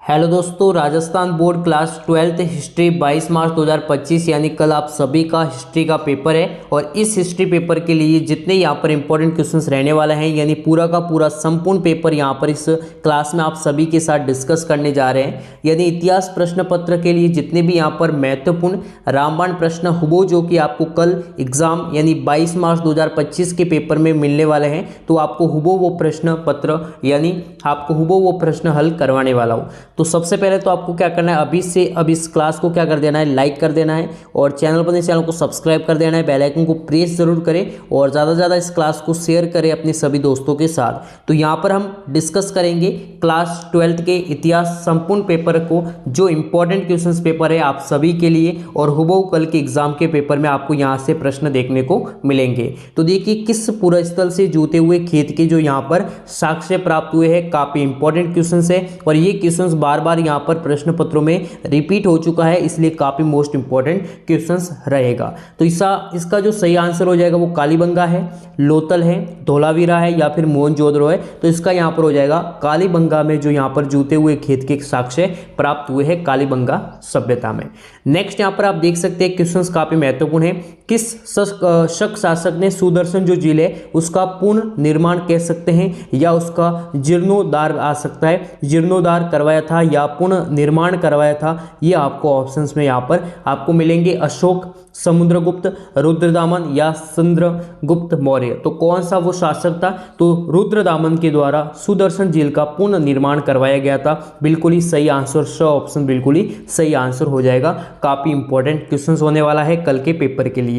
Hello दोस्तों, Rajasthan board class 12th history 22 मार्च 2025 यानी कल आप सभी का हिस्ट्री का पेपर है। और इस हिस्ट्री पेपर के लिए जितने यहाँ पर इंपॉर्टेंट क्वेश्चंस रहने वाला हैं यानी पूरा का पूरा संपूर्ण पेपर यहाँ पर इस क्लास में आप सभी के साथ डिस्कस करने जा रहे हैं। यानी इतिहास प्रश्न पत्र के लिए जितने भी यहाँ पर महत्वपूर्ण रामबाण प्रश्न हुबहू जो कि आपको कल एग्जाम यानी 22 मार्च 2025 के पेपर में मिलने वाले हैं, तो आपको हुबहू वो प्रश्न पत्र यानी आपको हुबहू वो प्रश्न हल करवाने वाला हूँ। तो सबसे पहले तो आपको क्या करना है, अभी से अब इस क्लास को क्या कर देना है, लाइक कर देना है और चैनल पर चैनल को सब्सक्राइब कर देना है, बेल आइकन को प्रेस जरूर करें और ज़्यादा से ज़्यादा इस क्लास को शेयर करें अपने सभी दोस्तों के साथ। तो यहाँ पर हम डिस्कस करेंगे क्लास 12th के इतिहास संपूर्ण पेपर को, जो इंपॉर्टेंट क्वेश्चंस पेपर है आप सभी के लिए और हुबहू कल के एग्जाम के पेपर में आपको यहाँ से प्रश्न देखने को मिलेंगे। तो देखिए किस पूरा स्थल से जूते हुए खेत के जो यहाँ पर साक्ष्य प्राप्त हुए हैं, काफ़ी इंपॉर्टेंट क्वेश्चंस है और ये क्वेश्चंस बार बार यहाँ पर प्रश्न पत्रों में रिपीट हो चुका है, इसलिए काफी मोस्ट इंपॉर्टेंट क्वेश्चंस रहेगा। तो इसका जो सही आंसर हो जाएगा वो कालीबंगा है, लोथल है, धोलावीरा है या फिर मोहनजोदड़ो है। तो इसका यहाँ पर हो जाएगा कालीबंगा में जो यहाँ पर जूते हुए खेत के साक्ष्य प्राप्त हुए हैं कालीबंगा सभ्यता में। नेक्स्ट यहाँ पर आप देख सकते हैं क्वेश्चंस काफी महत्वपूर्ण है। किस शक शासक ने सुदर्शन जो झील है उसका पुनः निर्माण कह सकते हैं या उसका जीर्णोद्धार आ सकता है, जीर्णोद्धार करवाया था या पुनः निर्माण करवाया था, ये आपको ऑप्शंस में यहाँ पर आपको मिलेंगे। अशोक, समुद्रगुप्त, रुद्रदामन या चंद्रगुप्त मौर्य। तो कौन सा वो शासक था, तो रुद्रदामन के द्वारा सुदर्शन झील का पुनः निर्माण करवाया गया था। बिल्कुल ही सही आंसर, श ऑप्शन बिल्कुल ही सही आंसर हो जाएगा। काफी इंपॉर्टेंट क्वेश्चन होने वाला है कल के पेपर के लिए।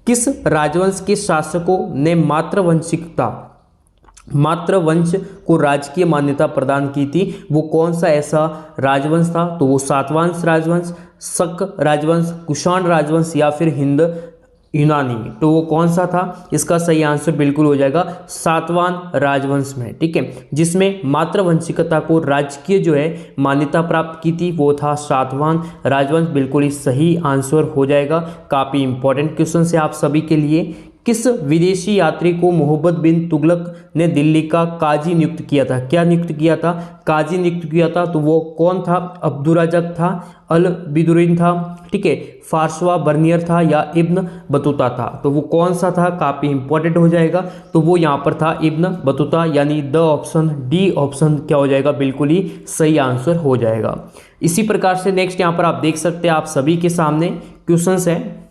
किस राजवंश के शासकों ने मातृवंश को राजकीय मान्यता प्रदान की थी, वो कौन सा ऐसा राजवंश था, तो वो सातवाहन राजवंश, शक राजवंश, कुषाण राजवंश या फिर हिंद यूनानी। तो वो कौन सा था, इसका सही आंसर बिल्कुल हो जाएगा सातवाहन राजवंश में, ठीक है, जिसमें मातृवंशिकता को राजकीय जो है मान्यता प्राप्त की थी वो था सातवाहन राजवंश। बिल्कुल ही सही आंसर हो जाएगा। काफी इंपॉर्टेंट क्वेश्चन है आप सभी के लिए। किस विदेशी यात्री को मोहम्मद बिन तुगलक ने दिल्ली का काजी नियुक्त किया था, क्या नियुक्त किया था, काजी नियुक्त किया था, तो वो कौन था, अब्दुर्रज़्ज़ाक था, अल बिदुरीन था, ठीक है, फारसवा बर्नियर था या इब्न बतूता था। तो वो कौन सा था, काफी इंपॉर्टेंट हो जाएगा। तो वो यहाँ पर था इब्न बतूता, यानी द ऑप्शन डी ऑप्शन क्या हो जाएगा, बिल्कुल ही सही आंसर हो जाएगा। इसी प्रकार से नेक्स्ट यहाँ पर आप देख सकते हैं, आप सभी के सामने क्वेश्चंस है।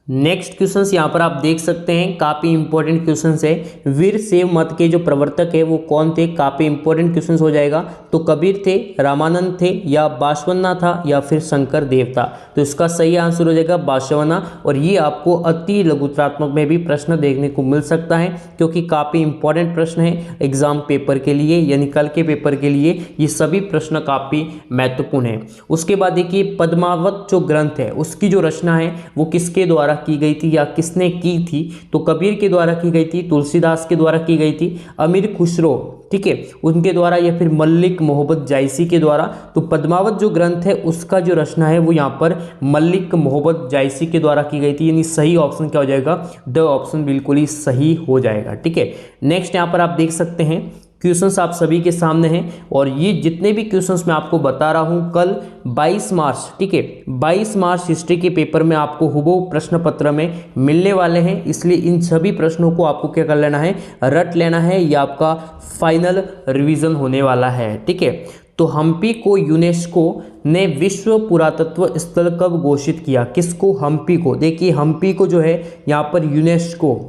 नेक्स्ट क्वेश्चंस यहाँ पर आप देख सकते हैं, काफी इंपॉर्टेंट क्वेश्चंस है। वीर शैव मत के जो प्रवर्तक है वो कौन थे, काफी इंपॉर्टेंट क्वेश्चंस हो जाएगा। तो कबीर थे, रामानंद थे या बासवन्ना था या फिर शंकर देव था। तो इसका सही आंसर हो जाएगा बासवन्ना। और ये आपको अति लघुत्रात्मक में भी प्रश्न देखने को मिल सकता है क्योंकि काफी इंपॉर्टेंट प्रश्न है एग्जाम पेपर के लिए, यानी कल के पेपर के लिए ये सभी प्रश्न काफी महत्वपूर्ण है। उसके बाद देखिए पद्मावत जो ग्रंथ है उसकी जो रचना है वो किसके द्वारा की गई थी या किसने की थी, तो कबीर के द्वारा की गई थी, तुलसीदास के द्वारा की गई थी, अमीर खुसरो, ठीक है, उनके द्वारा या फिर मल्लिक मोहम्मद जायसी के द्वारा। तो पद्मावत जो ग्रंथ है उसका जो रचना है वो यहाँ पर मल्लिक मोहम्मद जायसी के द्वारा की गई थी, यानी सही ऑप्शन क्या हो जाएगा, द ऑप्शन बिल्कुल ही सही हो जाएगा, ठीक है। नेक्स्ट यहाँ पर आप देख सकते हैं क्वेश्चंस आप सभी के सामने हैं और ये जितने भी क्वेश्चंस मैं आपको बता रहा हूं कल 22 मार्च, ठीक है, 22 मार्च हिस्ट्री के पेपर में आपको हुबहू प्रश्न पत्र में मिलने वाले हैं। इसलिए इन सभी प्रश्नों को आपको क्या कर लेना है, रट लेना है, ये आपका फाइनल रिवीजन होने वाला है, ठीक है। तो हम्पी को यूनेस्को ने विश्व पुरातत्व स्थल कब घोषित किया, किसको, हम्पी को। देखिए हम्पी को जो है यहाँ पर यूनेस्को,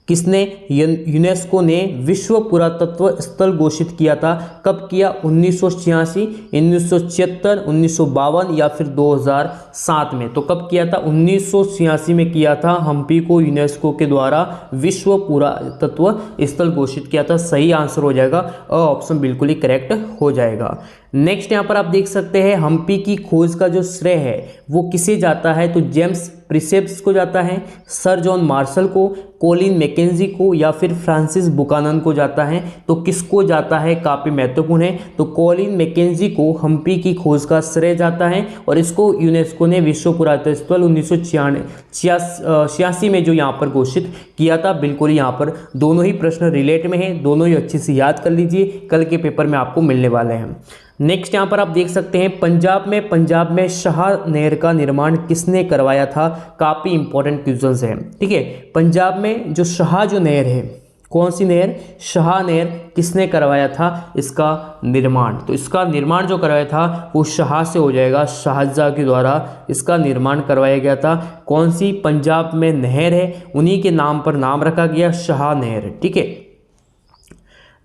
किसने, यूनेस्को ने विश्व पुरातत्व स्थल घोषित किया था, कब किया, 1986, 1976, 1952 या फिर 2007 में। तो कब किया था, 1986 में किया था, हम्पी को यूनेस्को के द्वारा विश्व पुरातत्व स्थल घोषित किया था। सही आंसर हो जाएगा, ऑप्शन बिल्कुल ही करेक्ट हो जाएगा। नेक्स्ट यहाँ पर आप देख सकते हैं हम्पी की खोज का जो श्रेय है वो किसे जाता है, तो जेम्स प्रिसेप्स को जाता है, सर जॉन मार्शल को, कोलिन मैकेंजी को या फिर फ्रांसिस बुकानन को जाता है। तो किसको जाता है, काफ़ी महत्वपूर्ण है। तो कोलिन मैकेंजी को हम्पी की खोज का श्रेय जाता है और इसको यूनेस्को ने विश्व पुरातत्व स्थल 1986 में जो यहाँ पर घोषित किया था। बिल्कुल यहाँ पर दोनों ही प्रश्न रिलेट में हैं, दोनों ही अच्छे से याद कर लीजिए, कल के पेपर में आपको मिलने वाले हैं। नेक्स्ट यहाँ पर आप देख सकते हैं पंजाब में शाह नहर का निर्माण किसने करवाया था, काफ़ी इंपॉर्टेंट क्वेश्चंस हैं। ठीक है, पंजाब में जो शाह जो नहर है, कौन सी नहर, शाह नहर, किसने करवाया था इसका निर्माण, तो इसका निर्माण जो करवाया था वो शाह से हो जाएगा, शाहजहाँ के द्वारा इसका निर्माण करवाया गया था। कौन सी, पंजाब में नहर है उन्हीं के नाम पर नाम रखा गया, शाह नहर। ठीक है,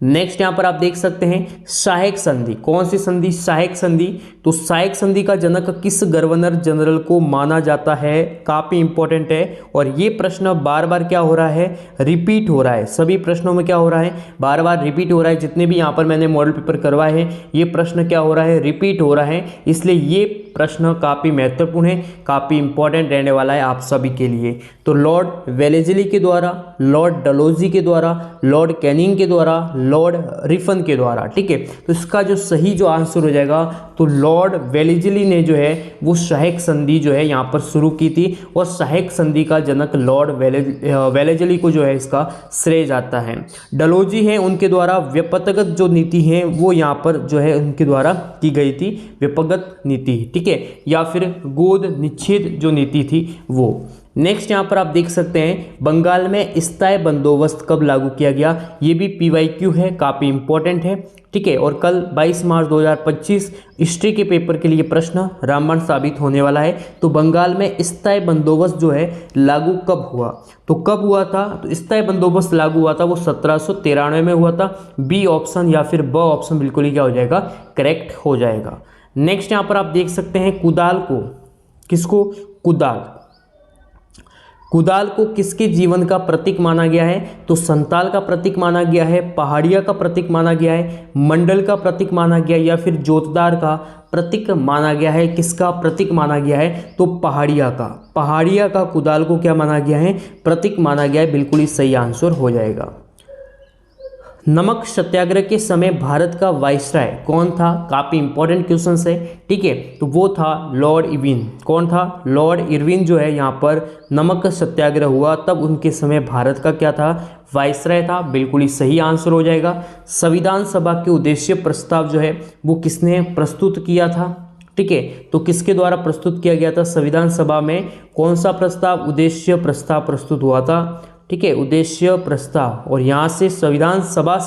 नेक्स्ट यहाँ पर आप देख सकते हैं सहायक संधि, कौन सी संधि, सहायक संधि। तो सहायक संधि का जनक किस गवर्नर जनरल को माना जाता है, काफ़ी इंपॉर्टेंट है और ये प्रश्न बार बार क्या हो रहा है, रिपीट हो रहा है। सभी प्रश्नों में क्या हो रहा है, बार बार रिपीट हो रहा है। जितने भी यहाँ पर मैंने मॉडल पेपर करवाए हैं ये प्रश्न क्या हो रहा है, रिपीट हो रहा है, इसलिए ये प्रश्न काफ़ी महत्वपूर्ण है, काफ़ी इंपॉर्टेंट रहने वाला है आप सभी के लिए। तो लॉर्ड वेलेजली के द्वारा, लॉर्ड डलहौजी के द्वारा, लॉर्ड कैनिंग के द्वारा, लॉर्ड रिफन के द्वारा। ठीक है, तो इसका जो सही जो आंसर हो जाएगा, तो लॉर्ड वेलेजली ने जो है वो सहायक संधि जो है यहाँ पर शुरू की थी और सहायक संधि का जनक लॉर्ड वेलेजली को जो है इसका श्रेय जाता है। डलहौजी है उनके द्वारा व्यपगत जो नीति है वो यहाँ पर जो है उनके द्वारा की गई थी, व्यपगत नीति। ठीक है, या फिर गोद निषेध जो नीति थी वो। नेक्स्ट यहाँ पर आप देख सकते हैं बंगाल में स्थायी बंदोबस्त कब लागू किया गया, ये भी PYQ है, काफ़ी इंपॉर्टेंट है। ठीक है, और कल 22 मार्च 2025 हिस्ट्री के पेपर के लिए प्रश्न रामबाण साबित होने वाला है। तो बंगाल में स्थायी बंदोबस्त जो है लागू कब हुआ, तो कब हुआ था, तो स्थायी बंदोबस्त लागू हुआ था वो 1793 में हुआ था। बी ऑप्शन या फिर ब ऑप्शन बिल्कुल ही क्या हो जाएगा, करेक्ट हो जाएगा। नेक्स्ट यहाँ पर आप देख सकते हैं कुदाल को, किसको, कुदाल को किसके जीवन का प्रतीक माना गया है, तो संताल का प्रतीक माना गया है, पहाड़िया का प्रतीक माना गया है, मंडल का प्रतीक माना गया या फिर जोतदार का प्रतीक माना गया है। किसका प्रतीक माना गया है, तो पहाड़िया का कुदाल को क्या माना गया है, प्रतीक माना गया है। बिल्कुल ही सही आंसर हो जाएगा। नमक सत्याग्रह के समय भारत का वाइसराय कौन था, काफ़ी इंपॉर्टेंट क्वेश्चन है। ठीक है, तो वो था लॉर्ड इरविन। कौन था, लॉर्ड इरविन जो है यहाँ पर नमक सत्याग्रह हुआ तब उनके समय भारत का क्या था, वाइसराय था। बिल्कुल ही सही आंसर हो जाएगा। संविधान सभा के उद्देश्य प्रस्ताव जो है वो किसने प्रस्तुत किया था, ठीक है, तो किसके द्वारा प्रस्तुत किया गया था संविधान सभा में, कौन सा प्रस्ताव, उद्देश्य प्रस्ताव प्रस्तुत हुआ था। ठीक है, उद्देश्य प्रस्ताव। और यहाँ से संविधान सभा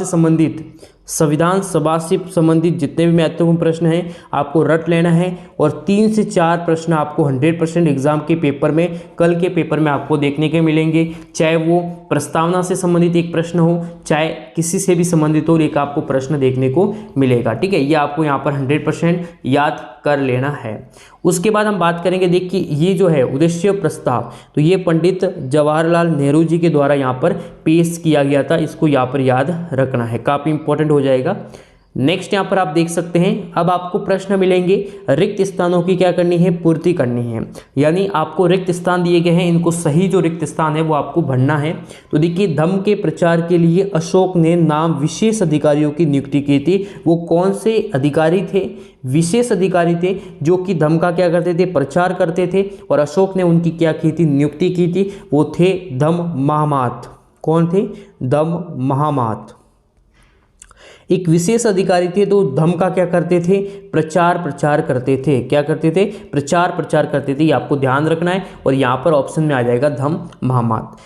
से संबंधित जितने भी महत्वपूर्ण प्रश्न हैं आपको रट लेना है और 3 से 4 प्रश्न आपको 100% एग्जाम के पेपर में, कल के पेपर में आपको देखने के मिलेंगे। चाहे वो प्रस्तावना से संबंधित एक प्रश्न हो, चाहे किसी से भी संबंधित हो, एक आपको प्रश्न देखने को मिलेगा। ठीक है, ये आपको यहाँ पर 100% याद कर लेना है। उसके बाद हम बात करेंगे, देखिए ये जो है उद्देश्य प्रस्ताव, तो ये पंडित जवाहरलाल नेहरू जी के द्वारा यहाँ पर पेश किया गया था। इसको यहाँ पर याद रखना है, काफ़ी इंपॉर्टेंट हो जाएगा। नेक्स्ट यहाँ पर आप देख सकते हैं अब आपको प्रश्न मिलेंगे, रिक्त स्थानों की क्या करनी है, पूर्ति करनी है। यानी आपको रिक्त स्थान दिए गए हैं, इनको सही जो रिक्त स्थान है वो आपको भरना है। तो देखिए धम्म के प्रचार के लिए अशोक ने नाम विशेष अधिकारियों की नियुक्ति की थी। वो कौन से अधिकारी थे, विशेष अधिकारी थे जो कि धम्म का क्या करते थे, प्रचार करते थे। और अशोक ने उनकी क्या की थी, नियुक्ति की थी। वो थे धम्म महामात। कौन थे, धम्म महामात एक विशेष अधिकारी थे। तो धम्म का क्या करते थे, प्रचार करते थे। क्या करते थे, प्रचार करते थे। ये आपको ध्यान रखना है और यहाँ पर ऑप्शन में आ जाएगा धम्म महामात।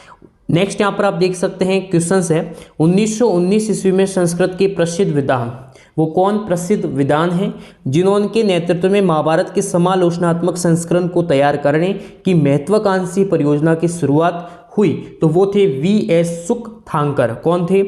नेक्स्ट यहाँ पर आप देख सकते हैं क्वेश्चंस है, 1919 ईस्वी में संस्कृत के प्रसिद्ध विद्वान, वो कौन प्रसिद्ध विद्वान हैं जिन्होंने नेतृत्व में महाभारत के समालोचनात्मक संस्करण को तैयार करने की महत्वाकांक्षी परियोजना की शुरुआत हुई। तो वो थे V.S. सुकथांकर। कौन थे,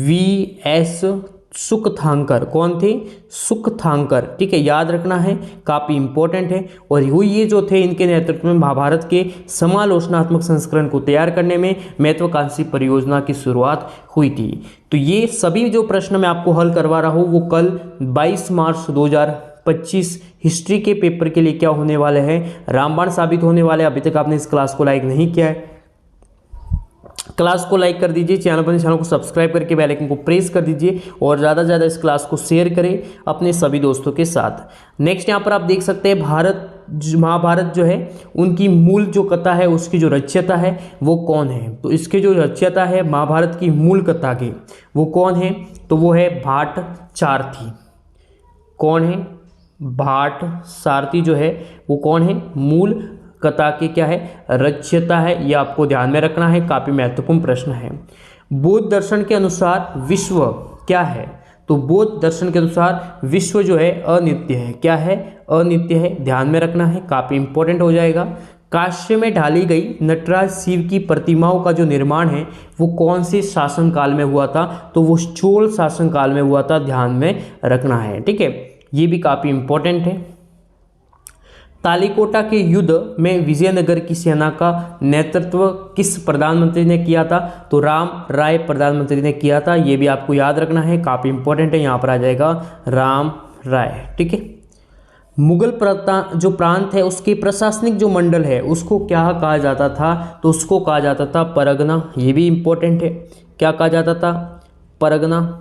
V.S. सुकथांकर। कौन थे? सुकथांकर। ठीक है, याद रखना है, काफी इंपॉर्टेंट है। और ये जो थे, इनके नेतृत्व में महाभारत के समालोचनात्मक संस्करण को तैयार करने में महत्वाकांक्षी परियोजना की शुरुआत हुई थी। तो ये सभी जो प्रश्न मैं आपको हल करवा रहा हूँ वो कल 22 मार्च 2025 हिस्ट्री के पेपर के लिए क्या होने वाले हैं, रामबाण साबित होने वाले। अभी तक आपने इस क्लास को लाइक नहीं किया है, क्लास को लाइक कर दीजिए, चैनल को सब्सक्राइब करके बेल आइकन को प्रेस कर दीजिए और ज़्यादा से ज़्यादा इस क्लास को शेयर करें अपने सभी दोस्तों के साथ। नेक्स्ट यहाँ पर आप देख सकते हैं महाभारत जो है उनकी मूल जो कथा है उसकी जो रचयिता है वो कौन है। तो इसके जो रचयिता है महाभारत की मूल कथा के वो कौन है? तो वो है भाट सारथी। कौन है? भाट सारथी जो है वो कौन है? मूल कथा के क्या है? रचयिता है। ये आपको ध्यान में रखना है, काफी महत्वपूर्ण प्रश्न है। बौद्ध दर्शन के अनुसार विश्व क्या है? तो बौद्ध दर्शन के अनुसार विश्व जो है अनित्य है। क्या है? अनित्य है, ध्यान में रखना है, काफी इंपॉर्टेंट हो जाएगा। कांस्य में ढाली गई नटराज शिव की प्रतिमाओं का जो निर्माण है वो कौन से शासनकाल में हुआ था? तो वो चोल शासनकाल में हुआ था, ध्यान में रखना है। ठीक है, ये भी काफी इंपॉर्टेंट है। तालीकोटा के युद्ध में विजयनगर की सेना का नेतृत्व किस प्रधानमंत्री ने किया था? तो राम राय प्रधानमंत्री ने किया था। ये भी आपको याद रखना है, काफी इंपॉर्टेंट है। यहाँ पर आ जाएगा राम राय। ठीक है, मुगल जो प्रांत है उसके प्रशासनिक जो मंडल है उसको क्या कहा जाता था? तो उसको कहा जाता था परगना। ये भी इंपॉर्टेंट है, क्या कहा जाता था? परगना।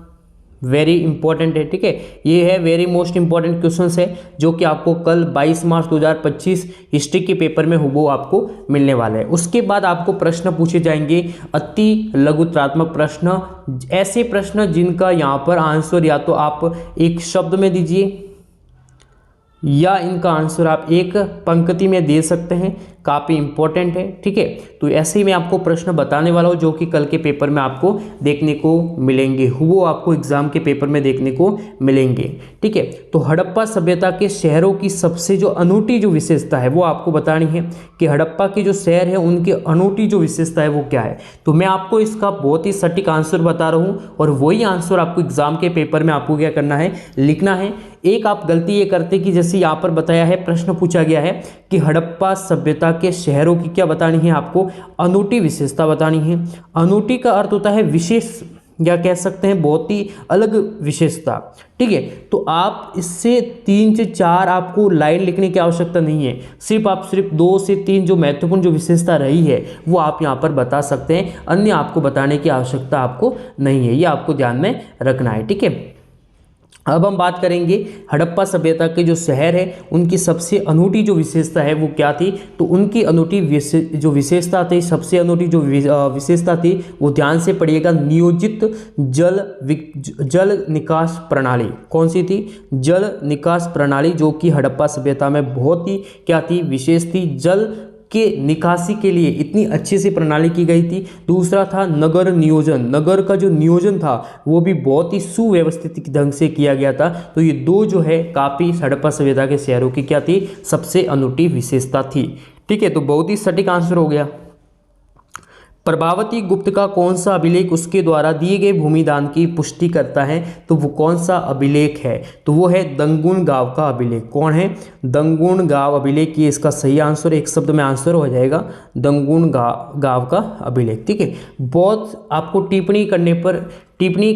वेरी इंपॉर्टेंट है। ठीक है, ये है वेरी मोस्ट इंपॉर्टेंट क्वेश्चंस है जो कि आपको कल 22 मार्च 2025 हिस्ट्री के पेपर में वो आपको मिलने वाला है। उसके बाद आपको प्रश्न पूछे जाएंगे अति लघुत्रात्मक प्रश्न, ऐसे प्रश्न जिनका यहाँ पर आंसर या तो आप एक शब्द में दीजिए या इनका आंसर आप एक पंक्ति में दे सकते हैं, काफ़ी इंपॉर्टेंट है। ठीक है, तो ऐसे ही मैं आपको प्रश्न बताने वाला हूँ जो कि कल के पेपर में आपको देखने को मिलेंगे, वो आपको एग्जाम के पेपर में देखने को मिलेंगे। ठीक है, तो हड़प्पा सभ्यता के शहरों की सबसे जो अनूठी जो विशेषता है वो आपको बतानी है कि हड़प्पा के जो शहर है उनकी अनूठी जो विशेषता है वो क्या है। तो मैं आपको इसका बहुत ही सटीक आंसर बता रहा हूँ और वही आंसर आपको एग्जाम के पेपर में आपको क्या करना है, लिखना है। एक आप गलती ये करते कि जैसे यहाँ पर बताया है, प्रश्न पूछा गया है कि हड़प्पा सभ्यता के शहरों की क्या बतानी है, आपको अनूठी विशेषता बतानी है। अनूठी का अर्थ होता है विशेष, या कह सकते हैं बहुत ही अलग विशेषता। ठीक है, तो आप इससे 3 से 4 आपको लाइन लिखने की आवश्यकता नहीं है, सिर्फ 2 से 3 जो महत्वपूर्ण जो विशेषता रही है वो आप यहाँ पर बता सकते हैं, अन्य आपको बताने की आवश्यकता आपको नहीं है, ये आपको ध्यान में रखना है। ठीक है, अब हम बात करेंगे हड़प्पा सभ्यता के जो शहर है उनकी सबसे अनूठी जो विशेषता है वो क्या थी। तो उनकी अनूठी जो विशेषता थी, सबसे अनूठी जो विशेषता थी वो ध्यान से पढ़िएगा, नियोजित जल निकास प्रणाली। कौन सी थी? जल निकास प्रणाली, जो कि हड़प्पा सभ्यता में बहुत ही क्या थी, विशेष थी। जल के निकासी के लिए इतनी अच्छी सी प्रणाली की गई थी। दूसरा था नगर नियोजन, नगर का जो नियोजन था वो भी बहुत ही सुव्यवस्थित ढंग से किया गया था। तो ये 2 जो है काफ़ी हड़प्पा सभ्यता के शहरों की क्या थी, सबसे अनूठी विशेषता थी। ठीक है, तो बहुत ही सटीक आंसर हो गया। प्रभावती गुप्त का कौन सा अभिलेख उसके द्वारा दिए गए भूमिदान की पुष्टि करता है? तो वो कौन सा अभिलेख है? तो वो है दंगुन गांव का अभिलेख। कौन है? दंगुन गांव अभिलेख। ये इसका सही आंसर, एक शब्द में आंसर हो जाएगा दंगुन गांव का अभिलेख। ठीक है, बहुत आपको टिप्पणी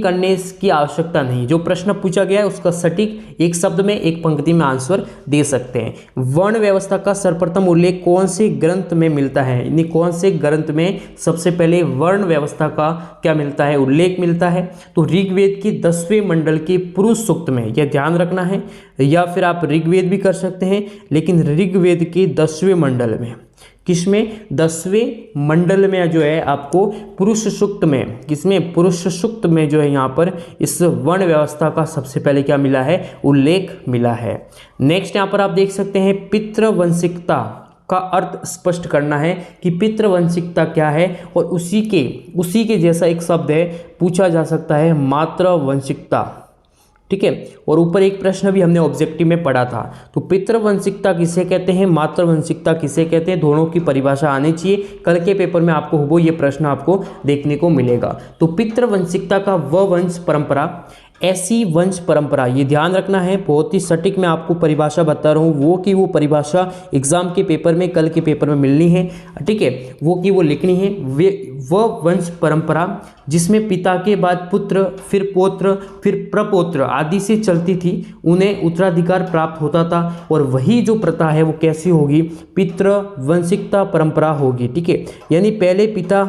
करने की आवश्यकता नहीं, जो प्रश्न पूछा गया है उसका सटीक एक शब्द में एक पंक्ति में आंसर दे सकते हैं। वर्ण व्यवस्था का सर्वप्रथम उल्लेख कौन से ग्रंथ में मिलता है? यानी कौन से ग्रंथ में सबसे पहले वर्ण व्यवस्था का क्या मिलता है, उल्लेख मिलता है? तो ऋग्वेद के 10वें मंडल के पुरुष सूक्त में, यह ध्यान रखना है, या फिर आप ऋग्वेद भी कर सकते हैं, लेकिन ऋग्वेद के 10वें मंडल में, किसमें? 10वें मंडल में जो है आपको पुरुष सूक्त में, किसमें? पुरुष सूक्त में जो है यहाँ पर इस वर्ण व्यवस्था का सबसे पहले क्या मिला है, उल्लेख मिला है। नेक्स्ट यहाँ पर आप देख सकते हैं पितृवंशिकता का अर्थ स्पष्ट करना है कि पितृवंशिकता क्या है, और उसी के जैसा एक शब्द है पूछा जा सकता है मातृवंशिकता। ठीक है, और ऊपर एक प्रश्न भी हमने ऑब्जेक्टिव में पढ़ा था। तो पितृवंशिकता किसे कहते हैं, मातृवंशिकता किसे कहते हैं, दोनों की परिभाषा आनी चाहिए। कल के पेपर में आपको ये प्रश्न आपको देखने को मिलेगा। तो पितृवंशिकता का वह वंश परंपरा ऐसी वंश परंपरा, ये ध्यान रखना है, बहुत ही सटीक मैं आपको परिभाषा बता रहा हूँ, वो परिभाषा एग्जाम के पेपर में, कल के पेपर में मिलनी है, ठीक है, वो लिखनी है। वह वंश परंपरा जिसमें पिता के बाद पुत्र, फिर पौत्र, फिर प्रपौत्र आदि से चलती थी, उन्हें उत्तराधिकार प्राप्त होता था। और वही जो प्रथा है वो कैसी होगी, पितृवंशिकता परंपरा होगी, ठीक है। यानी पहले पिता,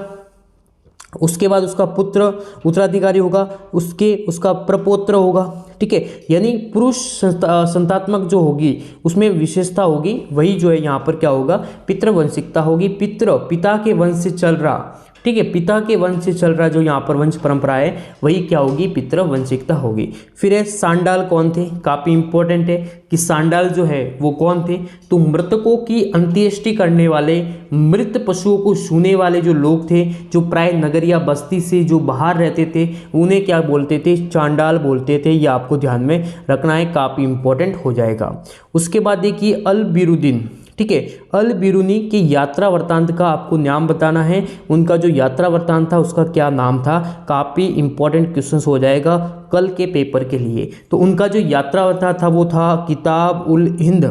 उसके बाद उसका पुत्र उत्तराधिकारी होगा, उसका प्रपौत्र होगा, ठीक है। यानी पुरुष संतात्मक जो होगी उसमें विशेषता होगी, वही जो है यहाँ पर क्या होगा, पितृवंशिकता होगी। पिता के वंश से चल रहा, ठीक है, पिता के वंश से चल रहा जो यहाँ पर वंश परंपरा है वही क्या होगी, पितृवंशिकता होगी। फिर है सांडाल कौन थे, काफी इंपॉर्टेंट है कि सांडाल जो है वो कौन थे, तो मृतकों की अंत्येष्टि करने वाले, मृत पशुओं को छूने वाले जो लोग थे, जो प्राय नगर या बस्ती से जो बाहर रहते थे, उन्हें क्या बोलते थे, चांडाल बोलते थे। ये आपको ध्यान में रखना है, काफी इंपॉर्टेंट हो जाएगा। उसके बाद देखिए अल बिरुदीन, ठीक है, अल बिरूनी के यात्रा वृत्तांत का आपको नाम बताना है, उनका जो यात्रा वृत्तांत था उसका क्या नाम था, काफ़ी इंपॉर्टेंट क्वेश्चन हो जाएगा कल के पेपर के लिए। तो उनका जो यात्रा वृत्तांत था वो था किताब उल हिंद,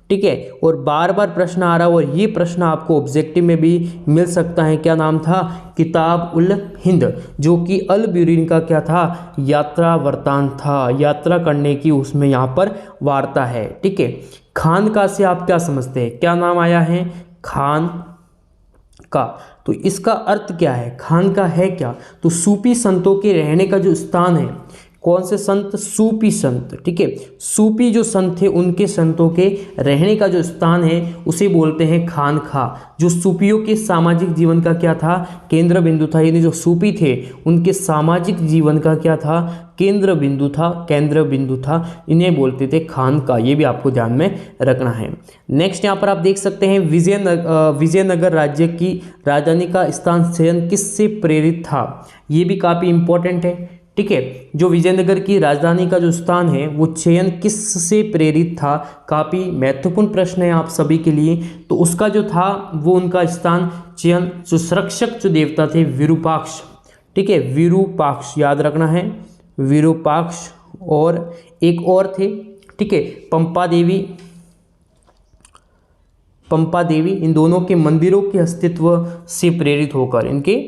ठीक है। और बार बार प्रश्न आ रहा है, और ये प्रश्न आपको ऑब्जेक्टिव में भी मिल सकता है, क्या नाम था, किताब उल हिंद, जो कि अल बिरूनी का क्या था, यात्रा वृत्तांत था, यात्रा करने की उसमें यहाँ पर वार्ता है, ठीक है। खानका से आप क्या समझते हैं, क्या नाम आया है, खान का, तो इसका अर्थ क्या है, खानका है क्या, तो सूफी संतों के रहने का जो स्थान है, कौन से संत, सूफी संत, ठीक है, सूफी जो संत थे उनके संतों के रहने का जो स्थान है उसे बोलते हैं खानखा। जो सूफियों के सामाजिक जीवन का क्या था, केंद्र बिंदु था, यानी जो सूफी थे उनके सामाजिक जीवन का क्या था, केंद्र बिंदु था, इन्हें बोलते थे खानका। ये भी आपको ध्यान में रखना है। नेक्स्ट यहाँ पर आप देख सकते हैं विजयनगर राज्य की राजधानी का स्थान चयन किससे प्रेरित था, ये भी काफ़ी इंपॉर्टेंट है, ठीक है। जो विजयनगर की राजधानी का जो स्थान है वो चयन किससे प्रेरित था, काफ़ी महत्वपूर्ण प्रश्न है आप सभी के लिए। तो उसका जो था वो उनका स्थान चयन, जो संरक्षक जो देवता थे विरूपाक्ष, ठीक है, विरूपाक्ष याद रखना है, विरूपाक्ष, और एक और थे, ठीक है, पंपा देवी, इन दोनों के मंदिरों के अस्तित्व से प्रेरित होकर, इनके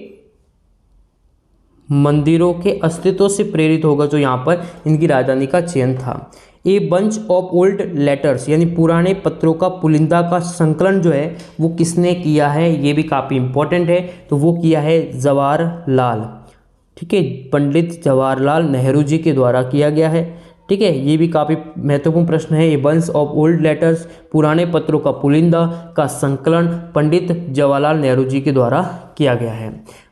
मंदिरों के अस्तित्व से प्रेरित होगा जो यहाँ पर इनकी राजधानी का चयन था। A bunch of old letters, यानी पुराने पत्रों का पुलिंदा का संकलन जो है वो किसने किया है, ये भी काफ़ी इंपॉर्टेंट है, तो वो किया है जवाहरलाल, ठीक है, पंडित जवाहरलाल नेहरू जी के द्वारा किया गया है, ठीक है। ये भी काफ़ी महत्वपूर्ण प्रश्न है। A bunch of old letters, पुराने पत्रों का पुलिंदा का संकलन पंडित जवाहरलाल नेहरू जी के द्वारा किया गया है।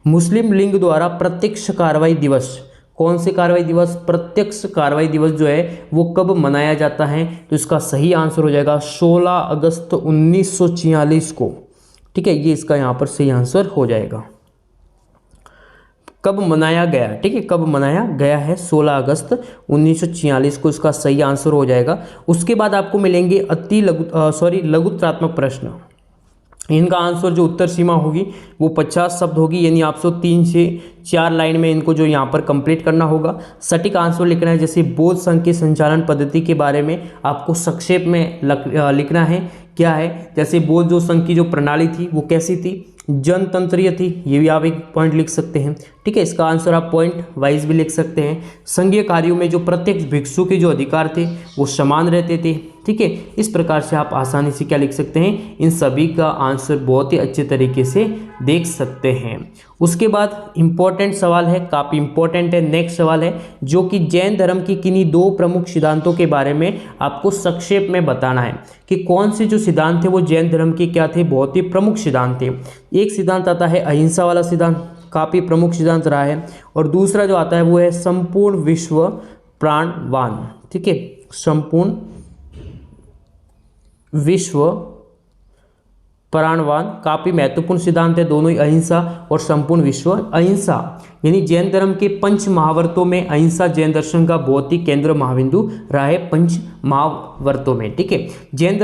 मुस्लिम लीग द्वारा प्रत्यक्ष कार्रवाई दिवस, कौन से कार्रवाई दिवस, प्रत्यक्ष कार्रवाई दिवस जो है वो कब मनाया जाता है, तो इसका सही आंसर हो जाएगा 16 अगस्त 1946 को, ठीक है, ये इसका यहाँ पर सही आंसर हो जाएगा। कब मनाया गया, ठीक है, कब मनाया गया है, 16 अगस्त 1946 को इसका सही आंसर हो जाएगा। उसके बाद आपको मिलेंगे लघुत्रात्मक प्रश्न, इनका आंसर जो उत्तर सीमा होगी वो 50 शब्द होगी, यानी आपको 3 से 4 लाइन में इनको जो यहाँ पर कंप्लीट करना होगा। सटीक आंसर लिखना है, जैसे बौद्ध संघ के संचालन पद्धति के बारे में आपको संक्षेप में लिखना है, क्या है, जैसे बौद्ध जो संघ की जो प्रणाली थी वो कैसी थी, जनतंत्रीय थी, ये भी आप एक पॉइंट लिख सकते हैं, ठीक है। इसका आंसर आप पॉइंट वाइज भी लिख सकते हैं। संघीय कार्यों में जो प्रत्येक भिक्षु के जो अधिकार थे वो समान रहते थे, ठीक है। इस प्रकार से आप आसानी से क्या लिख सकते हैं, इन सभी का आंसर बहुत ही अच्छे तरीके से देख सकते हैं। उसके बाद इंपॉर्टेंट सवाल है, काफ़ी इंपॉर्टेंट है, नेक्स्ट सवाल है जो कि जैन धर्म की किन्हीं 2 प्रमुख सिद्धांतों के बारे में आपको संक्षेप में बताना है कि कौन से जो सिद्धांत थे वो जैन धर्म के क्या थे, बहुत ही प्रमुख सिद्धांत थे। एक सिद्धांत आता है अहिंसा वाला सिद्धांत, काफ़ी प्रमुख सिद्धांत रहा है, और दूसरा जो आता है वो है संपूर्ण विश्व प्राणवान, ठीक है, संपूर्ण विश्व प्राणवान, काफ़ी महत्वपूर्ण सिद्धांत है दोनों ही, अहिंसा और संपूर्ण विश्व। अहिंसा यानी जैन धर्म के 5 महावर्तों में अहिंसा जैन दर्शन का बहुत ही केंद्र महाबिंदु रहा है, 5 महावर्तों में, ठीक है। जैन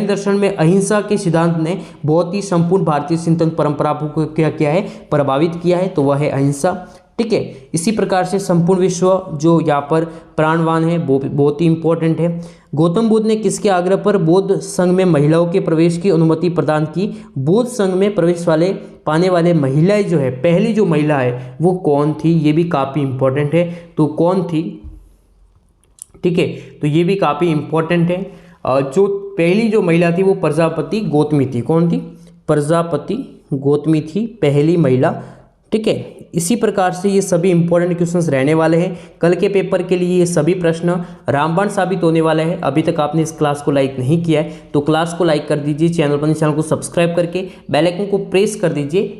दर्शन में अहिंसा के सिद्धांत ने बहुत ही संपूर्ण भारतीय चिंतन परंपरा को क्या किया है, प्रभावित किया है, तो वह है अहिंसा, ठीक है। इसी प्रकार से संपूर्ण विश्व जो यहाँ पर प्राणवान है वो बहुत ही इंपॉर्टेंट है। गौतम बुद्ध ने किसके आग्रह पर बौद्ध संघ में महिलाओं के प्रवेश की अनुमति प्रदान की? बौद्ध संघ में प्रवेश पाने वाले महिलाएं जो है, पहली जो महिला है वो कौन थी, ये भी काफी इंपॉर्टेंट है। तो कौन थी? ठीक है, तो ये भी काफी इंपॉर्टेंट है। जो पहली जो महिला थी वो प्रजापति गौतमी थी। कौन थी? प्रजापति गौतमी थी पहली महिला। ठीक है, इसी प्रकार से ये सभी इंपॉर्टेंट क्वेश्चंस रहने वाले हैं कल के पेपर के लिए। ये सभी प्रश्न रामबाण साबित होने वाले हैं। अभी तक आपने इस क्लास को लाइक नहीं किया है तो क्लास को लाइक कर दीजिए, चैनल को सब्सक्राइब करके बेल आइकन को प्रेस कर दीजिए।